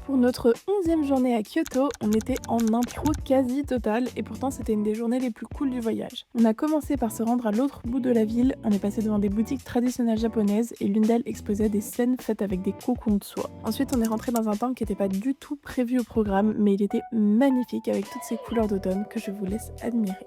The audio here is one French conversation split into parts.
Pour notre 11e journée à Kyoto, on était en impro quasi totale et pourtant c'était une des journées les plus cool du voyage. On a commencé par se rendre à l'autre bout de la ville, on est passé devant des boutiques traditionnelles japonaises et l'une d'elles exposait des scènes faites avec des cocons de soie. Ensuite on est rentré dans un temple qui n'était pas du tout prévu au programme mais il était magnifique avec toutes ces couleurs d'automne que je vous laisse admirer.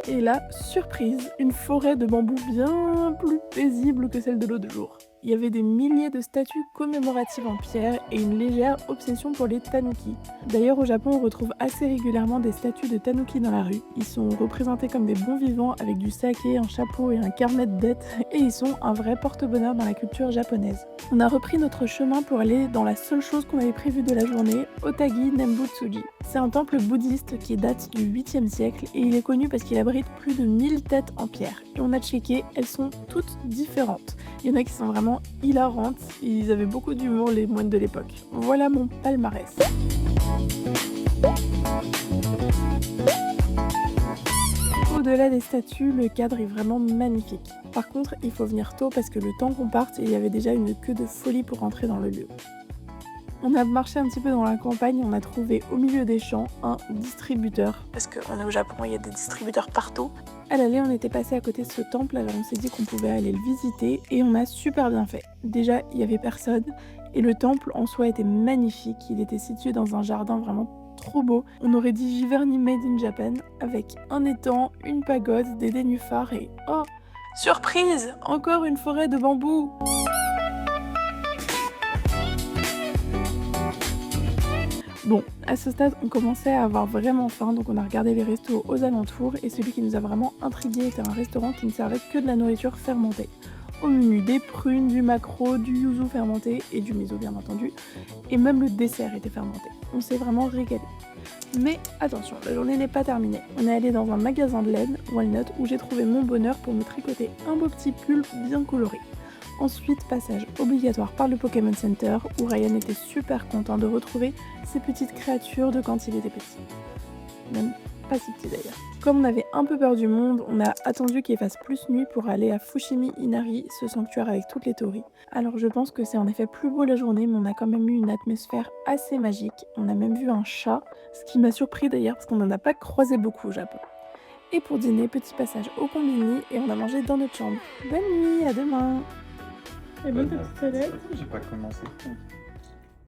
Et là, surprise, une forêt de bambous bien plus paisible que celle de l'autre jour. Il y avait des milliers de statues commémoratives en pierre et une légère obsession pour les tanuki. D'ailleurs, au Japon, on retrouve assez régulièrement des statues de tanuki dans la rue. Ils sont représentés comme des bons vivants avec du saké, un chapeau et un carnet de dettes, et ils sont un vrai porte-bonheur dans la culture japonaise. On a repris notre chemin pour aller dans la seule chose qu'on avait prévue de la journée, Otagi Nembutsuji. C'est un temple bouddhiste qui date du 8e siècle et il est connu parce qu'il abrite plus de 1000 têtes en pierre. Et on a checké, elles sont toutes différentes. Il y en a qui sont vraiment hilarantes, ils avaient beaucoup d'humour les moines de l'époque. Voilà mon palmarès. Au-delà des statues, le cadre est vraiment magnifique. Par contre, il faut venir tôt parce que le temps qu'on parte, il y avait déjà une queue de folie pour entrer dans le lieu. On a marché un petit peu dans la campagne, on a trouvé au milieu des champs un distributeur. Parce qu'on est au Japon, il y a des distributeurs partout. À l'aller, on était passé à côté de ce temple, alors on s'est dit qu'on pouvait aller le visiter et on a super bien fait. Déjà, il y avait personne et le temple en soi était magnifique. Il était situé dans un jardin vraiment trop beau. On aurait dit Giverny Made in Japan avec un étang, une pagode, des nénuphars et oh, surprise, encore une forêt de bambous. Bon, à ce stade, on commençait à avoir vraiment faim, donc on a regardé les restos aux alentours et celui qui nous a vraiment intrigué était un restaurant qui ne servait que de la nourriture fermentée. Au menu, des prunes, du maquereau, du yuzu fermenté et du miso bien entendu, et même le dessert était fermenté. On s'est vraiment régalé. Mais attention, la journée n'est pas terminée. On est allé dans un magasin de laine, Walnut, où j'ai trouvé mon bonheur pour me tricoter un beau petit pull bien coloré. Ensuite, passage obligatoire par le Pokémon Center où Ryan était super content de retrouver ces petites créatures de quand il était petit. Même pas si petit d'ailleurs. Comme on avait un peu peur du monde, on a attendu qu'il fasse plus nuit pour aller à Fushimi Inari, ce sanctuaire avec toutes les torii. Alors je pense que c'est en effet plus beau la journée, mais on a quand même eu une atmosphère assez magique. On a même vu un chat, ce qui m'a surpris d'ailleurs parce qu'on n'en a pas croisé beaucoup au Japon. Et pour dîner, petit passage au combini et on a mangé dans notre chambre. Bonne nuit, à demain! Et bonne petite salade. J'ai pas commencé.